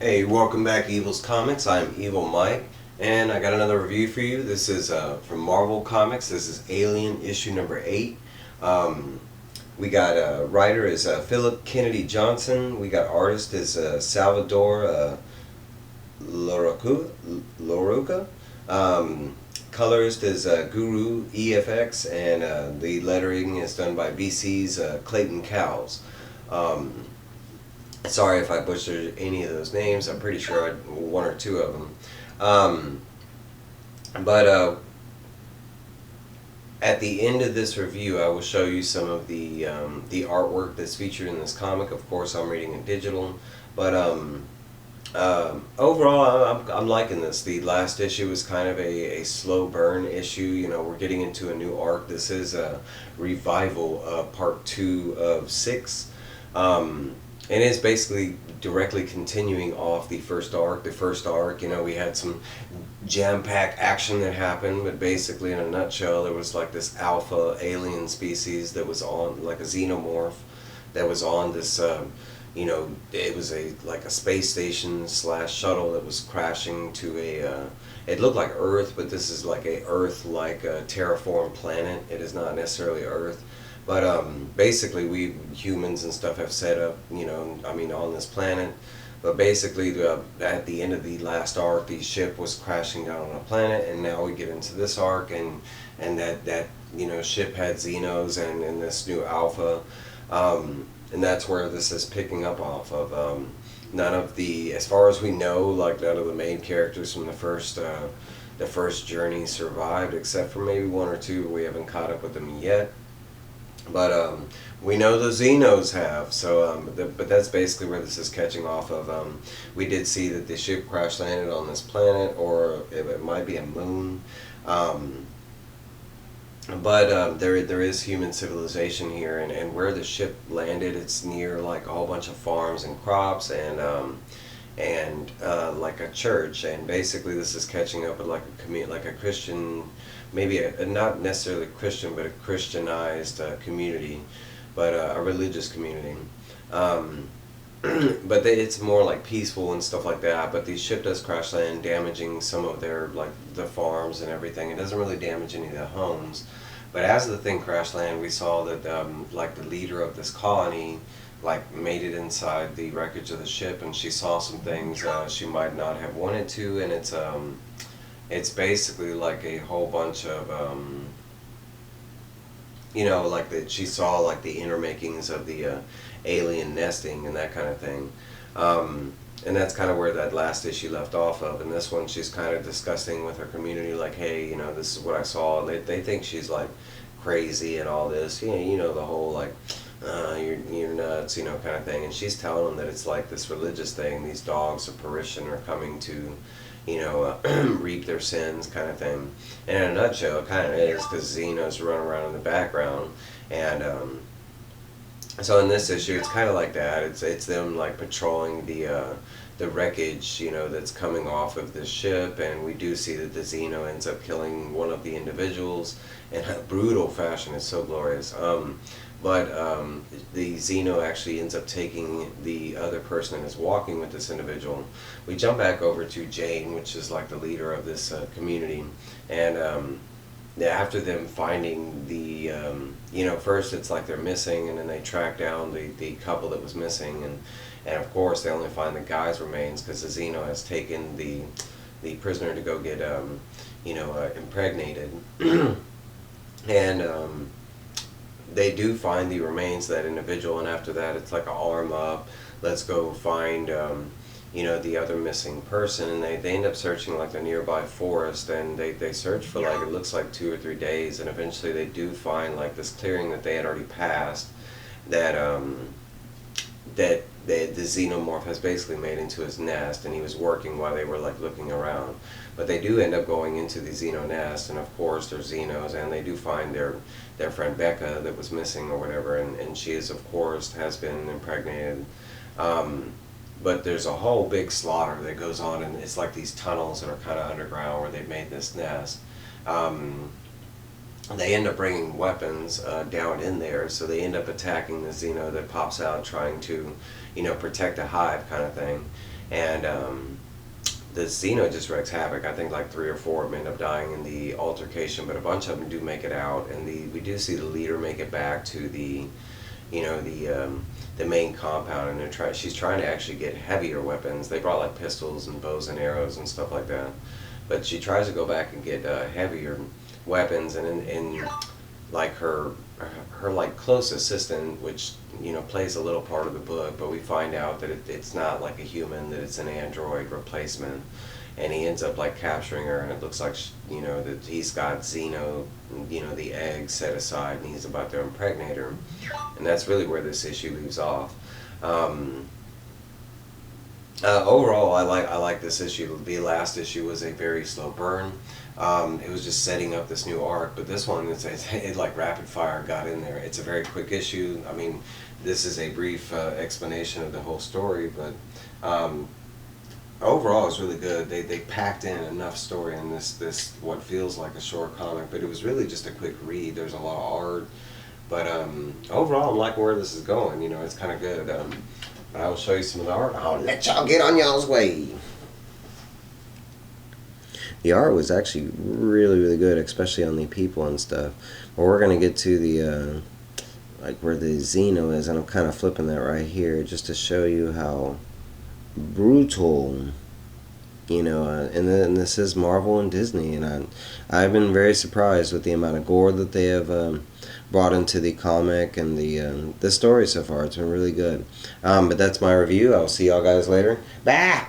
Hey, welcome back to Evil's Comics. I'm Evil Mike, and I got another review for you. This is from Marvel Comics. This is Alien issue number 8. We got writer is Phillip Kennedy Johnson. We got artist is Salvador Larroca. Colorist is Guru-EFX, and the lettering is done by BC's Clayton Cowles. Sorry if I butchered any of those names. I'm pretty sure one or two of them. But at the end of this review, I will show you some of the artwork that's featured in this comic. Of course, I'm reading it digital, but overall, I'm liking this. The last issue was kind of a slow burn issue. You know, we're getting into a new arc. This is a revival, part 2 of 6. And it's basically directly continuing off the first arc. The first arc, you know, we had some jam-packed action that happened, but basically in a nutshell, there was like this alpha alien species that was on, like a xenomorph, that was on this, you know, it was like a space station slash shuttle that was crashing to it looked like Earth, but this is like a Earth-like terraformed planet. It is not necessarily Earth. But basically, we humans and stuff have set up, you know, I mean, on this planet. But basically, at the end of the last arc, the ship was crashing down on a planet, and now we get into this arc, and that you know, ship had Xenos and this new Alpha, and that's where this is picking up off of. None of the, as far as we know, like none of the main characters from the first journey survived, except for maybe one or two. We haven't caught up with them yet. But we know the Xenos have, so but that's basically where this is catching off of. We did see that the ship crash landed on this planet, or it might be a moon. But there is human civilization here, and where the ship landed, it's near like a whole bunch of farms and crops, and like a church, and basically this is catching up with like a Christian, maybe not necessarily Christian, but a Christianized community, but a religious community. But it's more like peaceful and stuff like that. But the ship does crash land, damaging some of their, like, the farms and everything. It doesn't really damage any of the homes. But as the thing crash land, we saw that like the leader of this colony, like, made it inside the wreckage of the ship, and she saw some things she might not have wanted to, and it's basically like a whole bunch of you know, like that she saw like the inner makings of the alien nesting and that kind of thing, and that's kind of where that last issue left off of. And this one, she's kind of discussing with her community, like, hey, you know, this is what I saw. They think she's like crazy and all this, you know, the whole like, you're nuts, you know, kind of thing. And she's telling them that it's like this religious thing. These dogs of Parisian are coming to, you know, reap their sins, kind of thing. And in a nutshell, it kind of is, because Xenos run around in the background. And so in this issue, it's kind of like that. It's them like patrolling the wreckage, you know, that's coming off of this ship, and we do see that the Xeno ends up killing one of the individuals in a brutal fashion. It's so glorious. But the Xeno actually ends up taking the other person and is walking with this individual. We jump back over to Jane, which is like the leader of this community, and after them finding the, you know, first it's like they're missing, and then they track down the couple that was missing, and of course they only find the guy's remains because the Xeno has taken the prisoner to go get, you know, impregnated. And they do find the remains of that individual, and after that it's like an arm up, let's go find, you know, the other missing person. And they end up searching like the nearby forest, and they search for like, it looks like 2 or 3 days, and eventually they do find like this clearing that they had already passed, that the xenomorph has basically made into his nest, and he was working while they were like looking around. But they do end up going into the Xeno nest, and of course they're Xenos, and they do find their friend Becca that was missing or whatever, and she is, of course, has been impregnated. But there's a whole big slaughter that goes on, and it's like these tunnels that are kind of underground where they've made this nest. They end up bringing weapons down in there, so they end up attacking the Xeno that pops out, trying to, you know, protect a hive kind of thing. and the Xeno just wreaks havoc. I think like 3 or 4 of them end up dying in the altercation, but a bunch of them do make it out, and we do see the leader make it back to the, you know, the main compound, and she's trying to actually get heavier weapons. They brought like pistols and bows and arrows and stuff like that, but she tries to go back and get heavier weapons, and in like her like close assistant, which, you know, plays a little part of the book, but we find out that it's not like a human, that it's an android replacement, and he ends up like capturing her, and it looks like you know, that he's got Xeno, you know, the egg set aside, and he's about to impregnate her, and that's really where this issue leaves off. Overall, I like this issue. The last issue was a very slow burn. It was just setting up this new arc, but this one, it like rapid fire got in there. It's a very quick issue. I mean, this is a brief explanation of the whole story, but overall it's really good. They packed in enough story in this what feels like a short comic, but it was really just a quick read. There's a lot of art, but overall I'm liking where this is going. You know, it's kind of good. I will show you some of the art. I'll let y'all get on y'all's way. The art was actually really, really good, especially on the people and stuff. But we're going to get to the, like where the Xeno is, and I'm kind of flipping that right here just to show you how brutal, you know, and this is Marvel and Disney, and I've been very surprised with the amount of gore that they have brought into the comic and the story so far. It's been really good. But that's my review. I'll see y'all guys later. Bye!